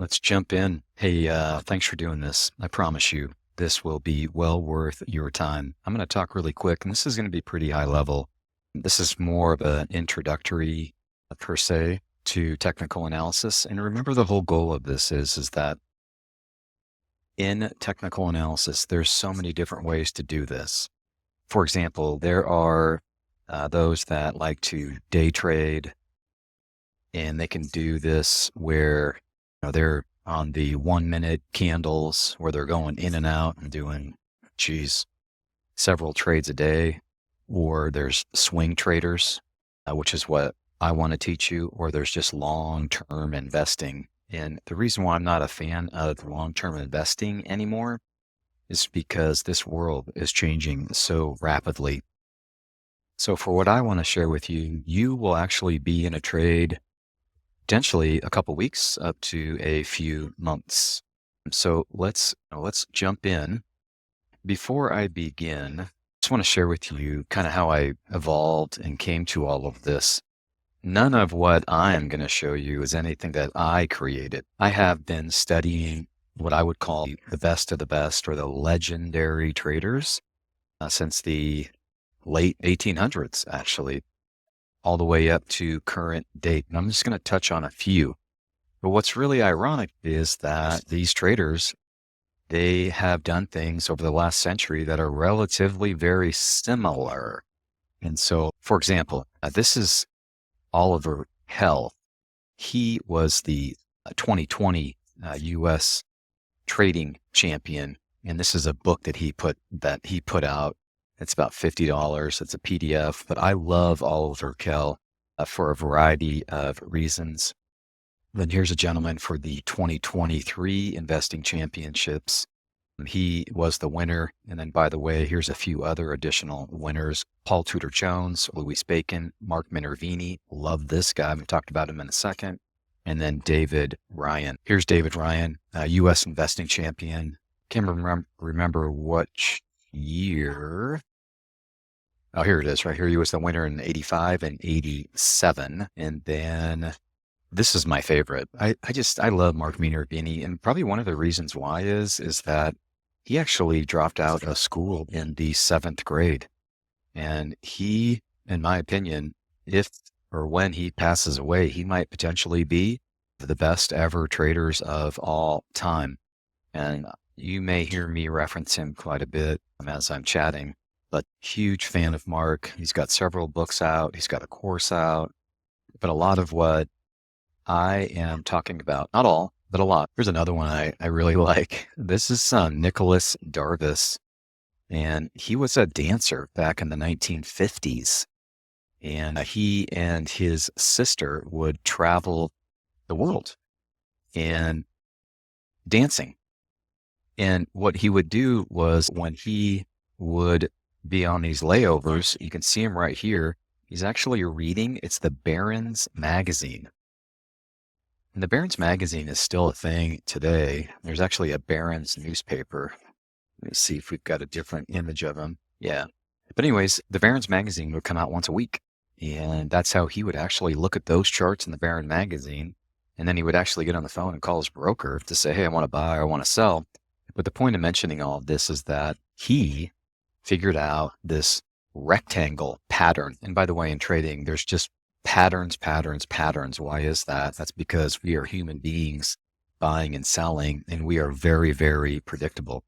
let's jump in. Hey, thanks for doing this. I promise you, this will be well worth your time. I'm going to talk really quick, and this is going to be pretty high level. This is more of an introductory, per se, to technical analysis. And remember, the whole goal of this is that in technical analysis, there's so many different ways to do this. For example, there are those that like to day trade, and they can do this where they're on the 1 minute candles where they're going in and out and doing, geez, several trades a day. Or there's swing traders, which is what I want to teach you, or there's just long-term investing. And the reason why I'm not a fan of long-term investing anymore is because this world is changing so rapidly. So for what I want to share with you, you will actually be in a trade potentially a couple weeks up to a few months. So let's jump in. Before I begin, I just want to share with you kind of how I evolved and came to all of this. None of what I am going to show you is anything that I created. I have been studying what I would call the best of the best, or the legendary traders, since the late 1800s, actually, all the way up to current date. And I'm just going to touch on a few. But what's really ironic is that these traders, they have done things over the last century that are relatively very similar. And so, for example, this is Oliver Hell. He was the 2020 U.S. trading champion. And this is a book that he put out. It's about $50. It's a PDF, but I love Oliver Kell for a variety of reasons. Then here's a gentleman for the 2023 investing championships. He was the winner. And then, by the way, here's a few other additional winners: Paul Tudor Jones, Louis Bacon, Mark Minervini. Love this guy. We talked about him in a second. And then David Ryan. Here's David Ryan, U.S. investing champion. Can't remember which year. Oh, here it is right here. He was the winner in 85 and 87. And then this is my favorite. I love Mark Minervini. And probably one of the reasons why is that he actually dropped out of school in the 7th grade. And he, in my opinion, if or when he passes away, he might potentially be the best ever traders of all time. And you may hear me reference him quite a bit as I'm chatting. But huge fan of Mark. He's got several books out. He's got a course out. But a lot of what I am talking about, not all, but a lot. Here's another one I really like. This is Nicholas Darvis. And he was a dancer back in the 1950s. And he and his sister would travel the world and dancing. And what he would do was, when he would be on these layovers, you can see him right here. He's actually reading. It's the Barron's magazine. And the Barron's magazine is still a thing today. There's actually a Barron's newspaper. Let me see if we've got a different image of him. Yeah. But anyways, the Barron's magazine would come out once a week. And that's how he would actually look at those charts in the Barron magazine. And then he would actually get on the phone and call his broker to say, hey, I want to buy or I want to sell. But the point of mentioning all of this is that he figured out this rectangle pattern. And by the way, in trading, there's just patterns. Why is that? That's because we are human beings buying and selling, and we are very, very predictable.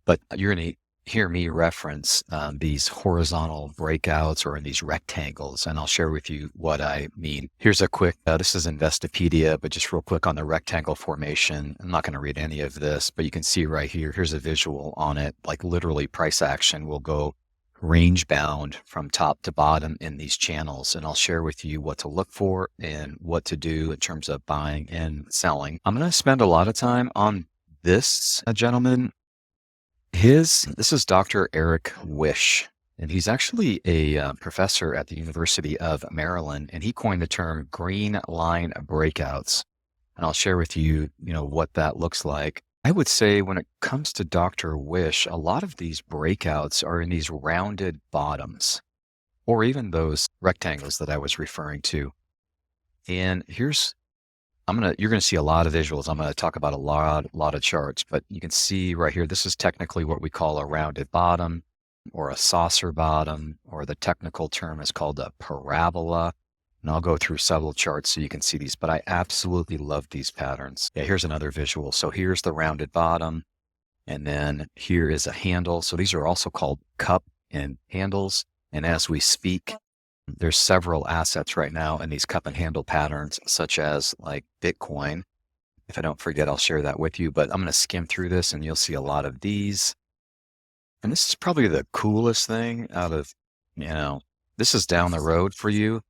But you're going to hear me reference these horizontal breakouts or in these rectangles, and I'll share with you what I mean. Here's a quick, this is Investopedia, but just real quick on the rectangle formation. I'm not going to read any of this, but you can see right here, here's a visual on it. Like literally price action will go range bound from top to bottom in these channels. And I'll share with you what to look for and what to do in terms of buying and selling. I'm going to spend a lot of time on this gentleman. This is Dr. Eric Wish, and he's actually a professor at the University of Maryland, and he coined the term green line breakouts. And I'll share with you, what that looks like. I would say when it comes to Dr. Wish, a lot of these breakouts are in these rounded bottoms, or even those rectangles that I was referring to. And here's you're gonna see a lot of visuals. I'm gonna talk about a lot of charts, but you can see right here, this is technically what we call a rounded bottom or a saucer bottom, or the technical term is called a parabola. And I'll go through several charts so you can see these, but I absolutely love these patterns. Yeah, here's another visual. So here's the rounded bottom, and then here is a handle. So these are also called cup and handles. And as we speak, there's several assets right now in these cup and handle patterns, such as like Bitcoin. If I don't forget, I'll share that with you, but I'm going to skim through this and you'll see a lot of these. And this is probably the coolest thing out of, this is down the road for you,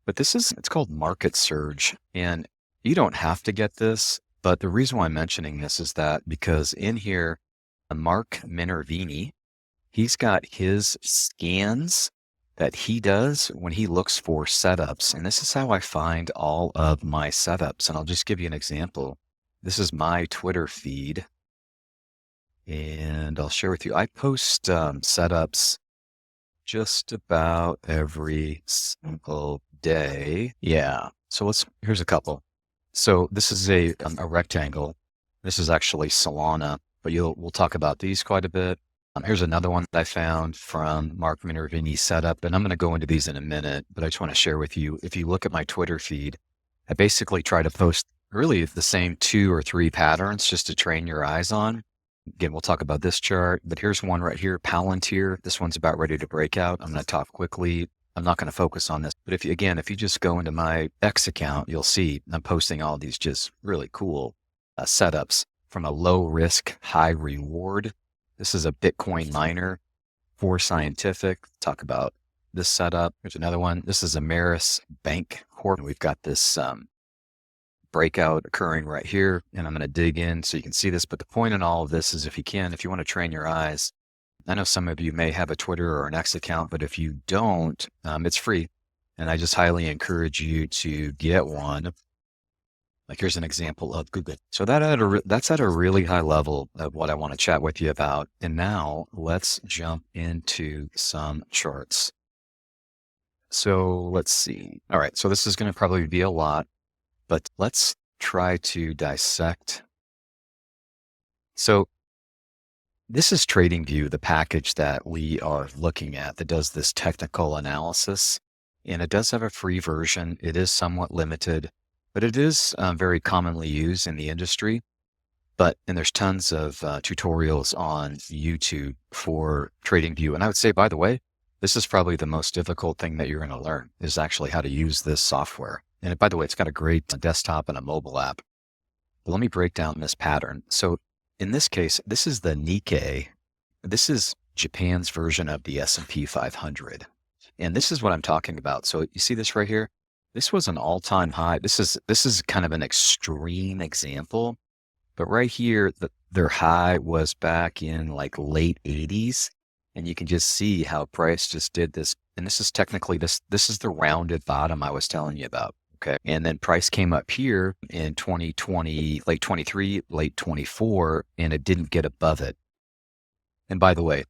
but it's called market surge. And you don't have to get this, but the reason why I'm mentioning this is that because in here, Mark Minervini, he's got his scans that he does when he looks for setups. And this is how I find all of my setups. And I'll just give you an example. This is my Twitter feed. And I'll share with you, I post setups just about every single day. Yeah. So here's a couple. So this is a rectangle. This is actually Solana, but we'll talk about these quite a bit. Here's another one that I found from Mark Minervini's setup, and I'm going to go into these in a minute, but I just want to share with you, if you look at my Twitter feed, I basically try to post really the same 2 or 3 patterns just to train your eyes on. Again, we'll talk about this chart, but here's one right here, Palantir. This one's about ready to break out. I'm going to talk quickly. I'm not going to focus on this, but if you just go into my X account, you'll see I'm posting all these just really cool setups from a low risk, high reward. This is a Bitcoin miner for Scientific. Talk about this setup. Here's another one. This is Ameris Bank Corp. We've got this breakout occurring right here, and I'm going to dig in so you can see this. But the point in all of this is if you want to train your eyes, I know some of you may have a Twitter or an X account, but if you don't, it's free. And I just highly encourage you to get one. Like here's an example of Google. So that's at a really high level of what I want to chat with you about. And now let's jump into some charts. So let's see. All right. So this is going to probably be a lot, but let's try to dissect. So this is TradingView, the package that we are looking at that does this technical analysis. And it does have a free version. It is somewhat limited, but it is very commonly used in the industry. And there's tons of tutorials on YouTube for TradingView. And I would say, by the way, this is probably the most difficult thing that you're going to learn is actually how to use this software. And by the way, it's got a great desktop and a mobile app. But let me break down this pattern. So in this case, this is the Nikkei. This is Japan's version of the S&P 500. And this is what I'm talking about. So you see this right here? This was an all-time high. This is kind of an extreme example, but right here, their high was back in like late 80s. And you can just see how price just did this. And this is technically, this is the rounded bottom I was telling you about. Okay. And then price came up here in 2020, late 23, late 24, and it didn't get above it. And by the way,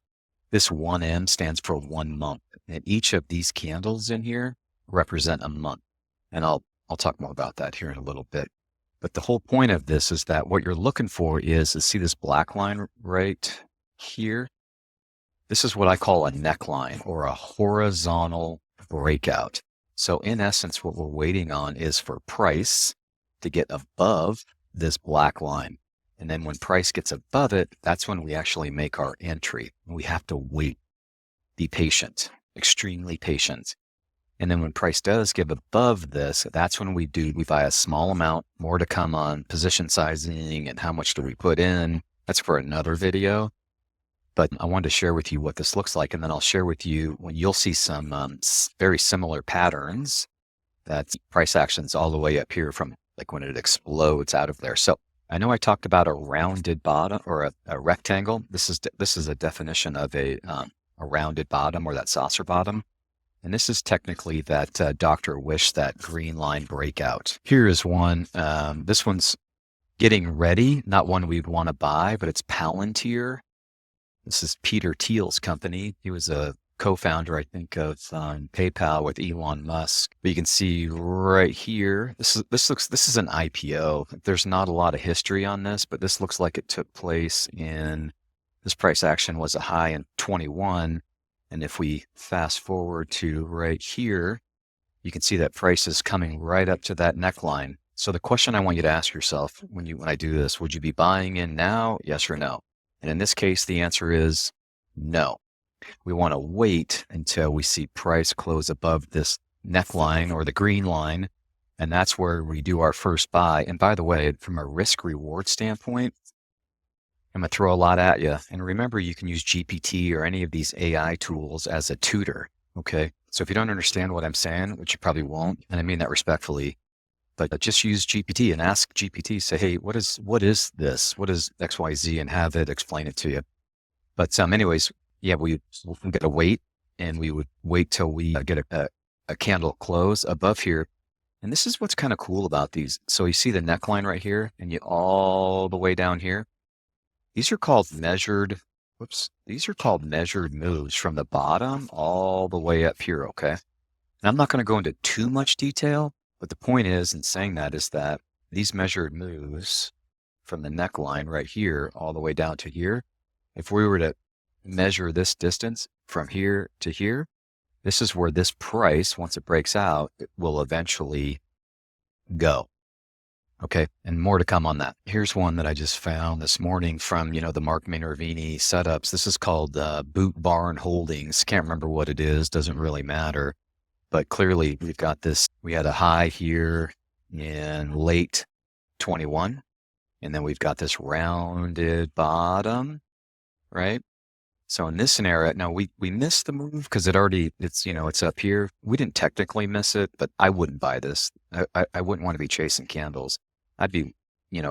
this 1M stands for 1 month. And each of these candles in here represent a month. And I'll talk more about that here in a little bit. But the whole point of this is that what you're looking for is see this black line right here? This is what I call a neckline or a horizontal breakout. So in essence, what we're waiting on is for price to get above this black line. And then when price gets above it, that's when we actually make our entry. We have to wait, be patient, extremely patient. And then when price does get above this, that's when we buy a small amount, more to come on position sizing and how much do we put in. That's for another video. But I wanted to share with you what this looks like. And then I'll share with you when you'll see some very similar patterns that price actions all the way up here from like when it explodes out of there. So I know I talked about a rounded bottom or a rectangle. This is a definition of a rounded bottom or that saucer bottom. And this is technically that Dr. Wish, that green line breakout. Here is one. This one's getting ready, not one we'd want to buy, but it's Palantir. This is Peter Thiel's company. He was a co-founder, I think, of PayPal with Elon Musk. But you can see right here, this is an IPO. There's not a lot of history on this, but this looks like it took place in, this price action was a high in 21. And if we fast forward to right here, you can see that price is coming right up to that neckline. So the question I want you to ask yourself when I do this, would you be buying in now? Yes or no? And in this case, the answer is no. We want to wait until we see price close above this neckline or the green line. And that's where we do our first buy. And by the way, from a risk reward standpoint, I'm going to throw a lot at you. And remember, you can use GPT or any of these AI tools as a tutor. Okay. So if you don't understand what I'm saying, which you probably won't, and I mean that respectfully, but just use GPT and ask GPT, say, hey, what is this? What is XYZ? And have it explain it to you. But anyways, yeah, we're going to wait, and we would wait till we get a candle close above here. And this is what's kind of cool about these. So you see the neckline right here, and you all the way down here. These are called measured, these are called measured moves from the bottom all the way up here, okay? And I'm not going to go into too much detail, but the point is, in saying that, is that these measured moves from the neckline right here all the way down to here, if we were to measure this distance from here to here, this is where this price, once it breaks out, it will eventually go. Okay. And more to come on that. Here's one that I just found this morning from, the Mark Minervini setups. This is called Boot Barn Holdings. Can't remember what it is. Doesn't really matter. But clearly we've got this. We had a high here in late 21. And then we've got this rounded bottom, right? So in this scenario, now we missed the move because it's up here. We didn't technically miss it, but I wouldn't buy this. I wouldn't want to be chasing candles. I'd be,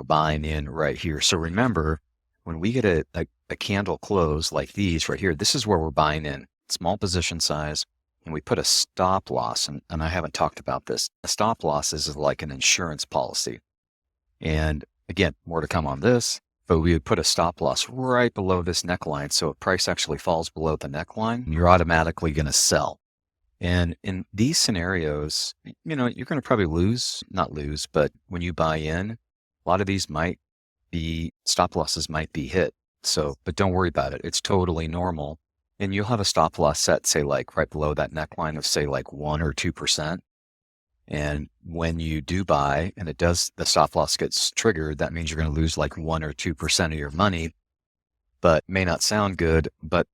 buying in right here. So remember, when we get a candle close like these right here, this is where we're buying in. Small position size, and we put a stop loss. And I haven't talked about this. A stop loss is like an insurance policy. And again, more to come on this. But we would put a stop loss right below this neckline. So if price actually falls below the neckline, you're automatically going to sell. And in these scenarios, you're going to probably not lose, but when you buy in, a lot of these stop losses might be hit. So, but don't worry about it. It's totally normal. And you'll have a stop loss set, say like right below that neckline of say like 1 or 2%. And when you do buy and the stop loss gets triggered, that means you're going to lose like 1 or 2% of your money, but may not sound good, but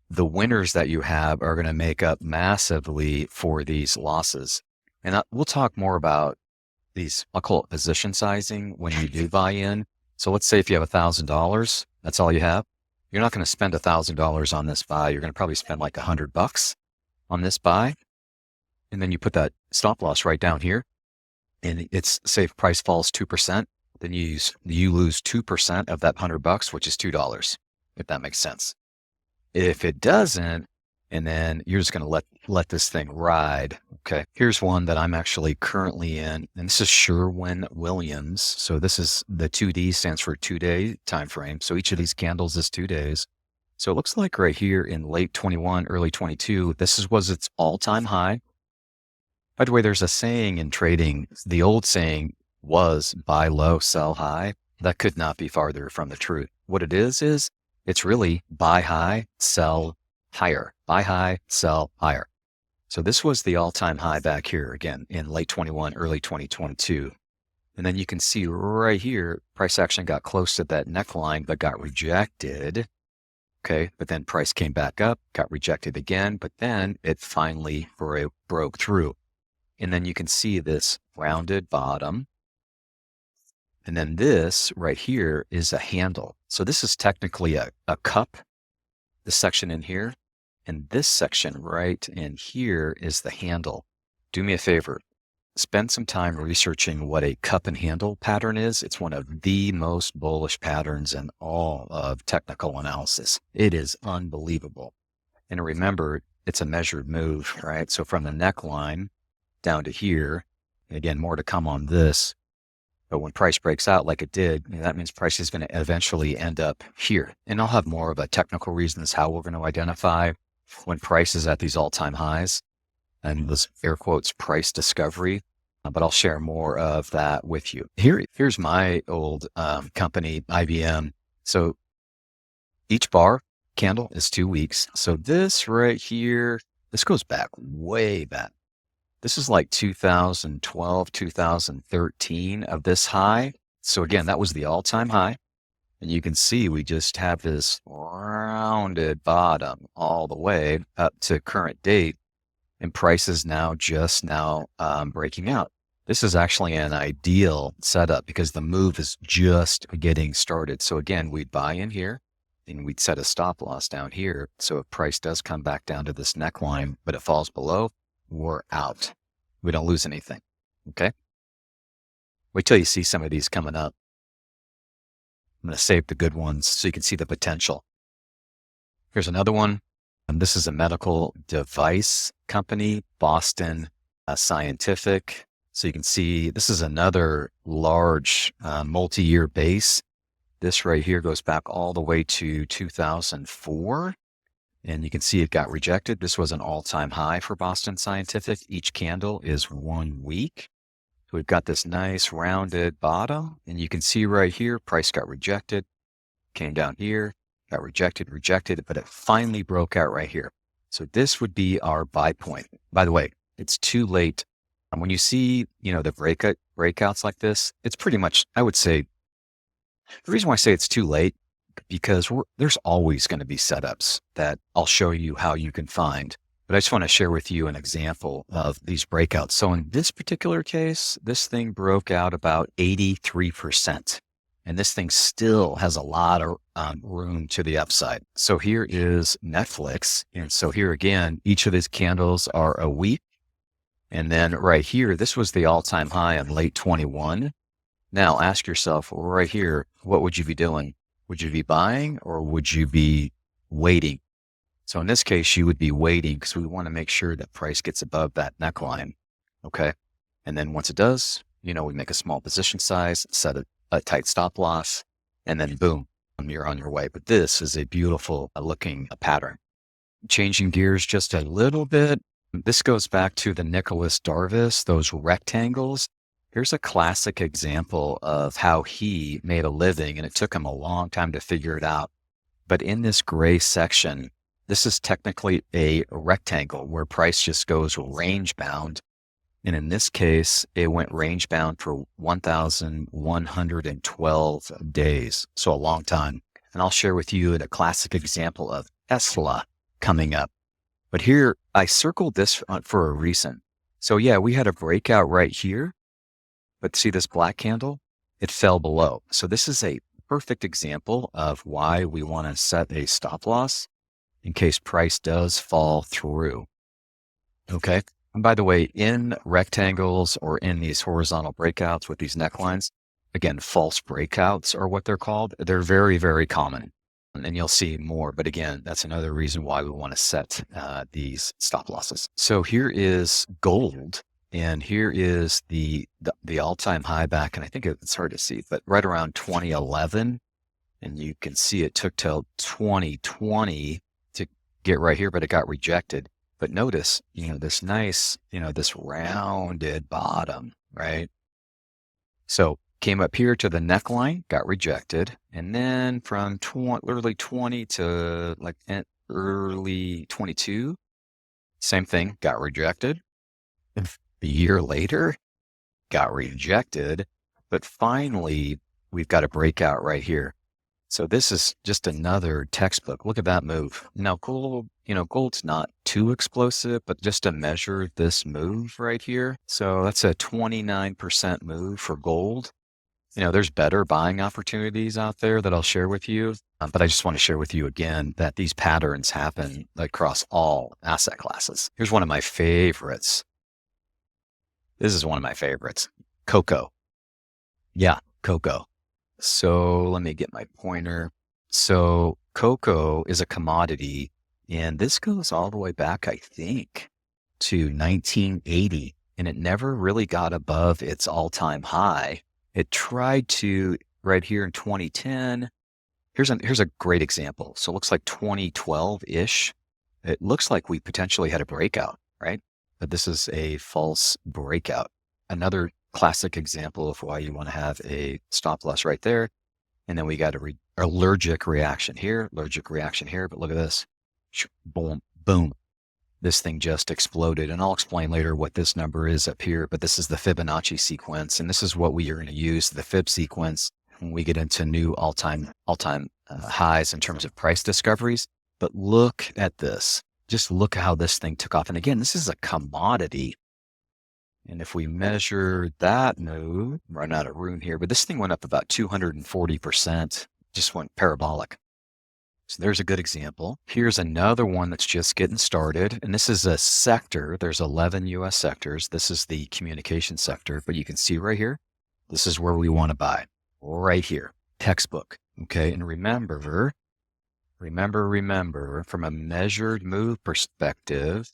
the winners that you have are going to make up massively for these losses. And we'll talk more about these, I'll call it position sizing when you do buy in. So let's say if you have $1,000, that's all you have. You're not going to spend $1,000 on this buy. You're going to probably spend like $100 on this buy. And then you put that stop loss right down here, and it's say if price falls 2%, then you lose 2% of that $100, which is $2, if that makes sense. If it doesn't, and then you're just going to let this thing ride. Okay. Here's one that I'm actually currently in, and this is Sherwin-Williams. So this is the 2D stands for 2-day time frame. So each of these candles is 2 days. So it looks like right here in late 21, early 22, was its all-time high. By the way, there's a saying in trading, the old saying was buy low, sell high. That could not be farther from the truth. What it is it's really buy high, sell higher. Buy high, sell higher. So this was the all-time high back here again in late 21, early 2022. And then you can see right here, price action got close to that neckline, but got rejected. Okay. But then price came back up, got rejected again, but then it finally broke through. And then you can see this rounded bottom. And then this right here is a handle. So this is technically a cup, the section in here. And this section right in here is the handle. Do me a favor. Spend some time researching what a cup and handle pattern is. It's one of the most bullish patterns in all of technical analysis. It is unbelievable. And remember, it's a measured move, right? So from the neckline down to here, and again, more to come on this. But when price breaks out like it did, that means price is going to eventually end up here. And I'll have more of a technical reasons how we're going to identify when price is at these all-time highs, and this air quotes price discovery. But I'll share more of that with you. Here's my old company, IBM. So each bar candle is 2 weeks. So this right here, this goes back way back. This is like 2012, 2013 of this high. So again, that was the all-time high. And you can see we just have this rounded bottom all the way up to current date. And prices now just now breaking out. This is actually an ideal setup because the move is just getting started. So again, we'd buy in here and we'd set a stop loss down here. So if price does come back down to this neckline, but it falls below, we're out. We don't lose anything. Okay. Wait till you see some of these coming up. I'm going to save the good ones so you can see the potential. Here's another one. And this is a medical device company, Boston Scientific. So you can see this is another large multi-year base. This right here goes back all the way to 2004. And you can see it got rejected. This was an all-time high for Boston Scientific. Each candle is 1 week. So we've got this nice rounded bottom. And you can see right here, price got rejected, came down here, got rejected, but it finally broke out right here. So this would be our buy point. By the way, it's too late. And when you see, the breakouts like this, it's pretty much, I would say, the reason why I say it's too late, because there's always going to be setups that I'll show you how you can find. But I just want to share with you an example of these breakouts. So in this particular case, this thing broke out about 83%. And this thing still has a lot of room to the upside. So here is Netflix. And so here again, each of these candles are a week. And then right here, this was the all-time high in late 21. Now ask yourself right here, what would you be doing? Would you be buying or would you be waiting? So in this case, you would be waiting because we want to make sure that price gets above that neckline. Okay. And then once it does, we make a small position size, set a tight stop loss, and then boom, you're on your way. But this is a beautiful looking pattern. Changing gears just a little bit. This goes back to the Nicholas Darvis, those rectangles. Here's a classic example of how he made a living, and it took him a long time to figure it out. But in this gray section, this is technically a rectangle where price just goes range bound. And in this case, it went range bound for 1,112 days. So a long time. And I'll share with you a classic example of Tesla coming up. But here, I circled this for a reason. So yeah, we had a breakout right here. But see this black candle? It fell below. So this is a perfect example of why we want to set a stop loss in case price does fall through. Okay. And by the way, in rectangles or in these horizontal breakouts with these necklines, again, false breakouts are what they're called. They're very, very common. And you'll see more. But again, that's another reason why we want to set these stop losses. So here is gold. And here is the all-time high back. And I think it's hard to see, but right around 2011. And you can see it took till 2020 to get right here, but it got rejected. But notice, this nice, this rounded bottom, right? So came up here to the neckline, got rejected. And then from early 20 to like early 22, same thing, got rejected. And a year later, got rejected. But finally, we've got a breakout right here. So this is just another textbook. Look at that move. Now gold, gold's not too explosive, but just to measure this move right here. So that's a 29% move for gold. There's better buying opportunities out there that I'll share with you. But I just want to share with you again that these patterns happen across all asset classes. Here's one of my favorites. This is one of my favorites. Cocoa. Yeah, cocoa. So let me get my pointer. So cocoa is a commodity, and this goes all the way back, I think, to 1980, and it never really got above its all-time high. It tried to right here in 2010. Here's a great example. So it looks like 2012-ish. it looks like we potentially had a breakout, right? But this is a false breakout. Another classic example of why you want to have a stop loss right there. And then we got a allergic reaction here, but look at this. Boom, boom. This thing just exploded. And I'll explain later what this number is up here, but this is the Fibonacci sequence. And this is what we are going to use, the Fib sequence, when we get into new all-time highs in terms of price discoveries. But look at this. Just look how this thing took off. And again, this is a commodity. And if we measure that move, run out of room here, but this thing went up about 240%, just went parabolic. So there's a good example. Here's another one that's just getting started. And this is a sector. There's 11 US sectors. This is the communication sector, but you can see right here, this is where we want to buy right here, textbook. Okay. And remember, from a measured move perspective,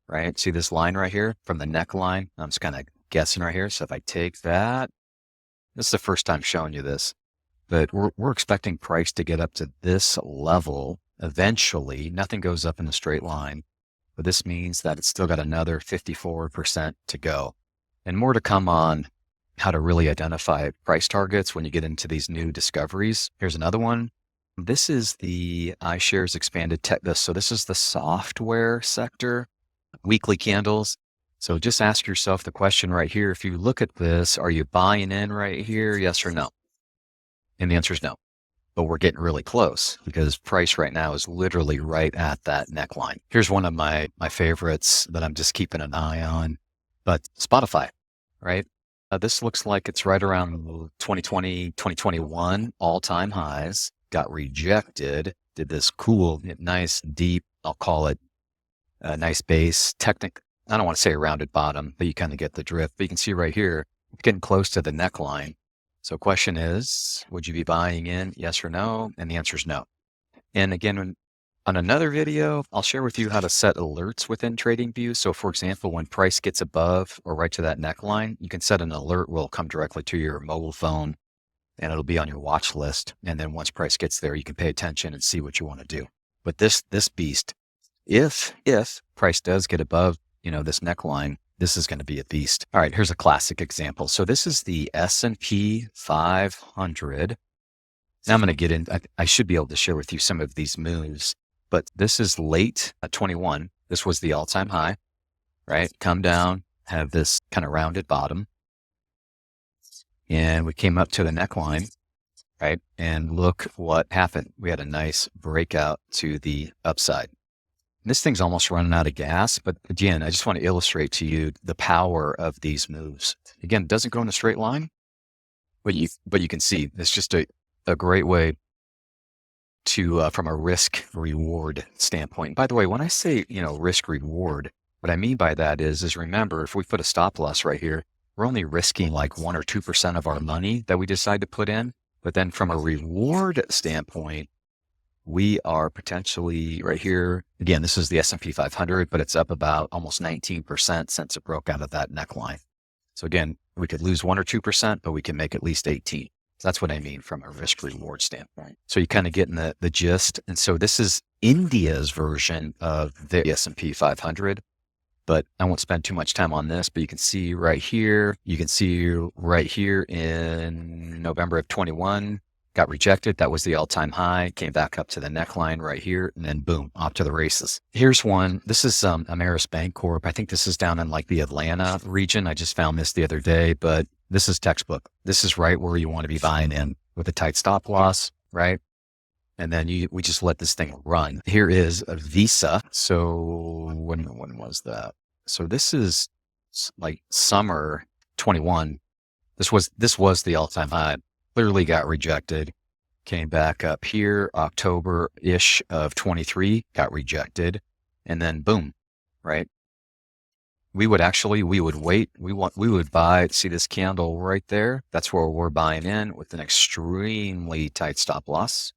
right? See this line right here from the neckline? I'm just kind of guessing right here. So if I take that, this is the first time showing you this, but we're expecting price to get up to this level eventually. Nothing goes up in a straight line, but this means that it's still got another 54% to go, and more to come on how to really identify price targets when you get into these new discoveries. Here's another one. This is the iShares expanded tech. So this is the software sector, weekly candles. So just ask yourself the question right here. If you look at this, are you buying in right here? Yes or no? And the answer is no, but we're getting really close because price right now is literally right at that neckline. Here's one of my favorites that I'm just keeping an eye on, but Spotify, right? This looks like it's right around 2020, 2021 all-time highs, got rejected, did this cool, nice, deep, I'll call it a nice base, I don't want to say a rounded bottom, but you kind of get the drift. But you can see right here, it's getting close to the neckline. So question is, would you be buying in? Yes or no? And the answer is no. And again, on another video, I'll share with you how to set alerts within TradingView. So for example, when price gets above or right to that neckline, you can set an alert will come directly to your mobile phone and it'll be on your watch list. And then once price gets there, you can pay attention and see what you want to do. But this beast, if price does get above, this neckline, this is going to be a beast. All right, here's a classic example. So this is the S&P 500. Now I'm going to get in. I should be able to share with you some of these moves, but this is late 21. This was the all-time high, right? Come down, have this kind of rounded bottom. And we came up to the neckline, right? And look what happened. We had a nice breakout to the upside. This thing's almost running out of gas, but again, I just want to illustrate to you the power of these moves. Again, it doesn't go in a straight line, but you can see it's just a great way to, from a risk reward standpoint. By the way, when I say, risk reward, what I mean by that is remember, if we put a stop loss right here, we're only risking like 1 or 2% of our money that we decide to put in. But then from a reward standpoint, we are potentially right here. Again, this is the S&P 500, but it's up about almost 19% since it broke out of that neckline. So again, we could lose 1 or 2%, but we can make at least 18. So that's what I mean from a risk reward standpoint. So you kind of get in the gist. And so this is India's version of the S&P 500, but I won't spend too much time on this, but you can see right here, in November of 21, got rejected. That was the all-time high, came back up to the neckline right here, and then boom, off to the races. Here's one. This is Ameris Bancorp. I think this is down in like the Atlanta region. I just found this the other day, but this is textbook. This is right where you want to be buying in with a tight stop loss, right? And then we just let this thing run. Here is a Visa. So when was that? So this is like summer 21. This was the all-time high. Clearly got rejected, came back up here, October-ish of 23, got rejected, and then boom, right? We would wait. We would buy, see this candle right there? That's where we're buying in with an extremely tight stop loss.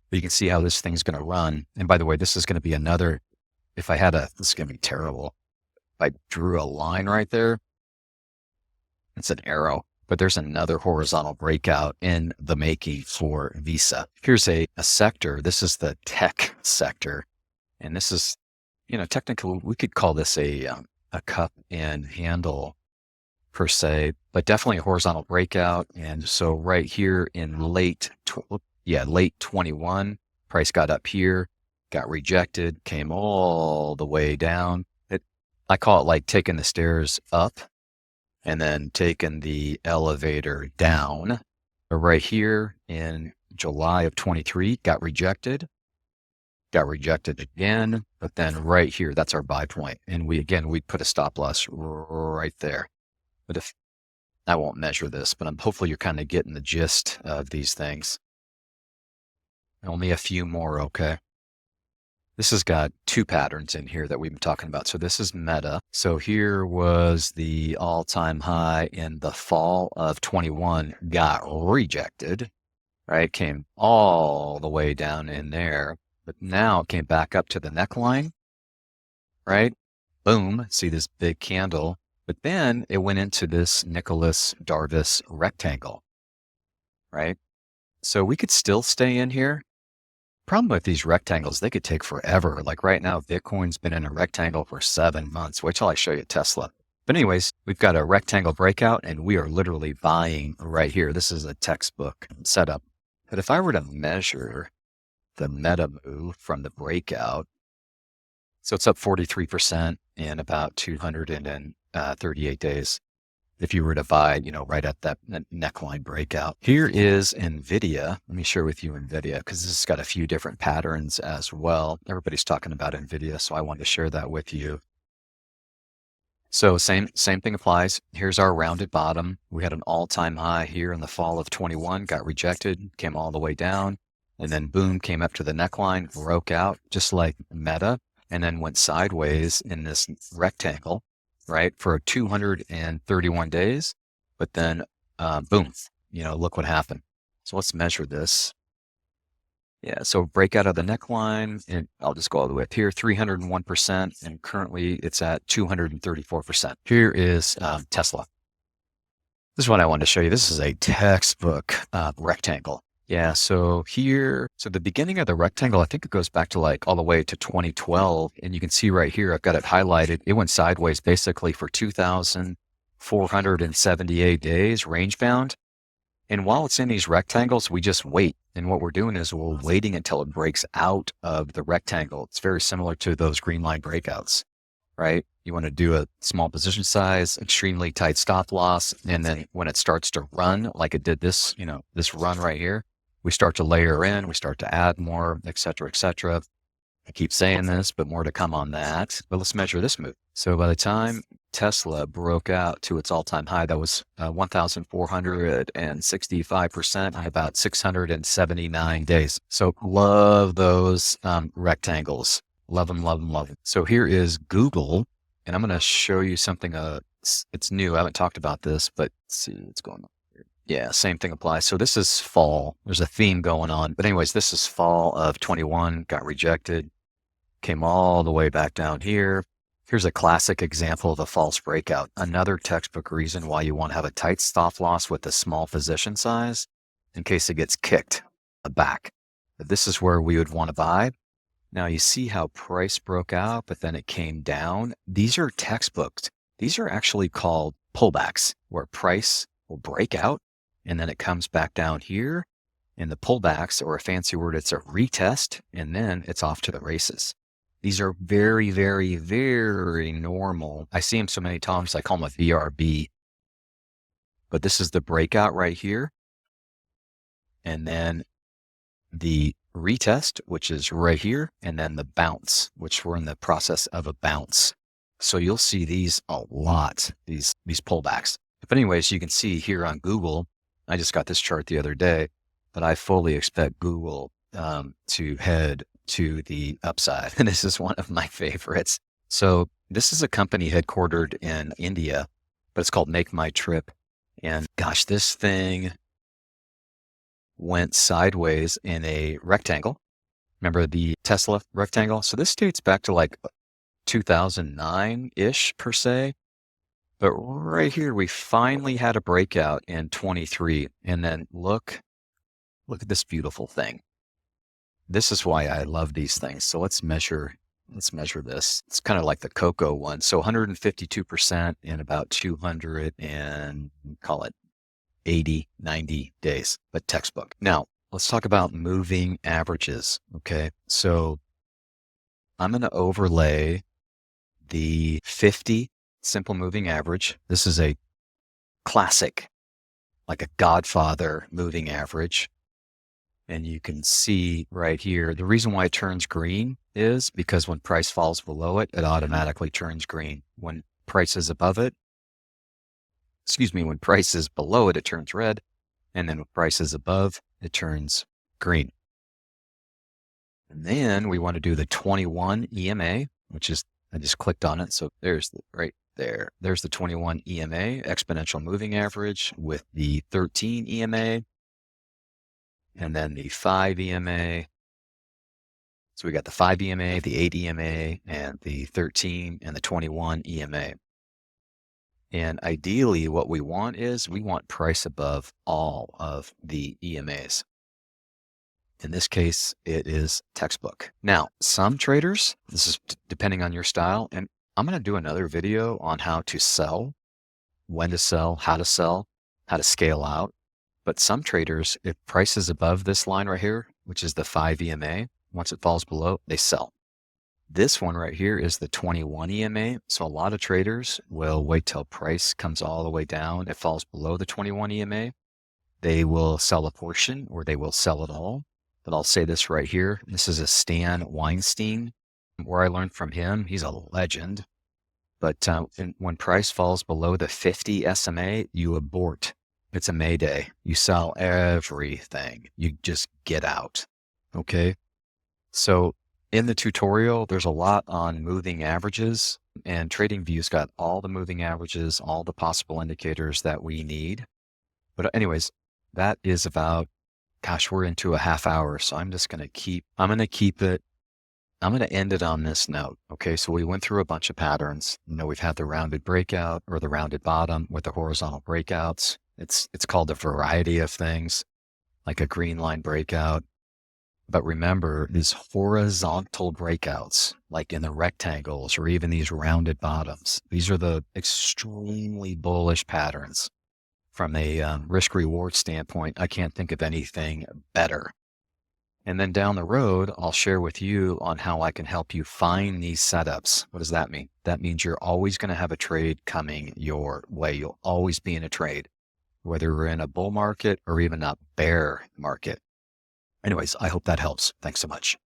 But you can see how this thing's going to run. And by the way, this is going to be another, this is going to be terrible. If I drew a line right there, it's an arrow. But there's another horizontal breakout in the making for Visa. Here's a sector. This is the tech sector. And this is, technically we could call this a cup and handle per se, but definitely a horizontal breakout. And so right here in late 21, price got up here, got rejected, came all the way down. I call it like taking the stairs up and then taking the elevator down. But right here in July of 23, got rejected again, but then right here, that's our buy point. And we'd put a stop loss right there. But if I won't measure this, but hopefully you're kind of getting the gist of these things. Only a few more, okay? This has got two patterns in here that we've been talking about. So this is Meta. So here was the all-time high in the fall of 21, got rejected, right? Came all the way down in there, but now it came back up to the neckline, right? Boom, see this big candle, but then it went into this Nicholas Darvis rectangle, right? So we could still stay in here. Problem with these rectangles, they could take forever. Like right now, Bitcoin's been in a rectangle for 7 months. Wait till I show you Tesla. But anyways, we've got a rectangle breakout and we are literally buying right here. This is a textbook setup. But if I were to measure the meta move from the breakout, so it's up 43% in about 238 days. If you were to buy, right at that neckline breakout. Here is NVIDIA. Let me share with you NVIDIA because this has got a few different patterns as well. Everybody's talking about NVIDIA, so I wanted to share that with you. So same thing applies. Here's our rounded bottom. We had an all-time high here in the fall of 21, got rejected, came all the way down, and then boom, came up to the neckline, broke out just like Meta, and then went sideways in this rectangle, right, for 231 days. But then, boom, look what happened. So let's measure this. Yeah, so breakout of the neckline, and I'll just go all the way up here, 301%, and currently it's at 234%. Here is Tesla. This is what I wanted to show you. This is a textbook rectangle. Yeah, so the beginning of the rectangle, I think it goes back to like all the way to 2012. And you can see right here, I've got it highlighted. It went sideways basically for 2,478 days, range bound. And while it's in these rectangles, we just wait. And what we're doing is we're waiting until it breaks out of the rectangle. It's very similar to those green line breakouts, right? You want to do a small position size, extremely tight stop loss. And then when it starts to run, like it did this, this run right here, we start to layer in, we start to add more, et cetera, et cetera. I keep saying this, but more to come on that. But let's measure this move. So by the time Tesla broke out to its all-time high, that was 1,465% in about 679 days. So love those rectangles. Love them, love them, love them. So here is Google, and I'm going to show you something. It's new. I haven't talked about this, but let's see what's going on. Yeah, same thing applies. So this is fall. There's a theme going on. But anyways, this is fall of 21, got rejected, came all the way back down here. Here's a classic example of a false breakout. Another textbook reason why you want to have a tight stop loss with a small position size in case it gets kicked back. But this is where we would want to buy. Now you see how price broke out, but then it came down. These are textbooks. These are actually called pullbacks where price will break out and then it comes back down here. In the pullbacks, or a fancy word, it's a retest, and then it's off to the races. These are very, very, very normal. I see them so many times, I call them a VRB. But this is the breakout right here. And then the retest, which is right here, and then the bounce, which we're in the process of a bounce. So you'll see these a lot, these pullbacks. But anyways, you can see here on Google, I just got this chart the other day, but I fully expect Google to head to the upside. And this is one of my favorites. So this is a company headquartered in India, but it's called Make My Trip. And gosh, this thing went sideways in a rectangle. Remember the Tesla rectangle? So this dates back to like 2009-ish per se. But right here, we finally had a breakout in 23. And then look at this beautiful thing. This is why I love these things. So let's measure let's measure this. It's kind of like the cocoa one. So 152% in about 200 and call it 80, 90 days, but textbook. Now, let's talk about moving averages. Okay. So I'm going to overlay the 50 simple moving average. This is a classic, like a Godfather moving average. And you can see right here, the reason why it turns green is because when price falls below it, it automatically turns green. When price is above it, when price is below it, it turns red. And then when price is above, it turns green. And then we want to do the 21 EMA, which is, I just clicked on it. So there's right there. There's the 21 EMA, exponential moving average, with the 13 EMA, and then the 5 EMA. So we got the 5 EMA, the 8 EMA, and the 13 and the 21 EMA. And ideally, what we want is we want price above all of the EMAs. In this case, it is textbook. Now, some traders, this is depending on your style, and I'm going to do another video on how to sell, when to sell, how to scale out. But some traders, if price is above this line right here, which is the 5 EMA, once it falls below, they sell. This one right here is the 21 EMA. So a lot of traders will wait till price comes all the way down. It falls below the 21 EMA. They will sell a portion or they will sell it all. But I'll say this right here. This is a Stan Weinstein, where I learned from him. He's a legend. But when price falls below the 50 SMA, you abort. It's a mayday. You sell everything. You just get out. Okay. So in the tutorial, there's a lot on moving averages, and TradingView's got all the moving averages, all the possible indicators that we need. But anyways, that is about, gosh, we're into a half hour. So I'm going to end it on this note. Okay. So we went through a bunch of patterns. We've had the rounded breakout or the rounded bottom with the horizontal breakouts. It's called a variety of things, like a green line breakout. But remember, these horizontal breakouts, like in the rectangles or even these rounded bottoms, these are the extremely bullish patterns. From a risk reward standpoint, I can't think of anything better. And then down the road, I'll share with you on how I can help you find these setups. What does that mean? That means you're always going to have a trade coming your way. You'll always be in a trade, whether we're in a bull market or even a bear market. Anyways, I hope that helps. Thanks so much.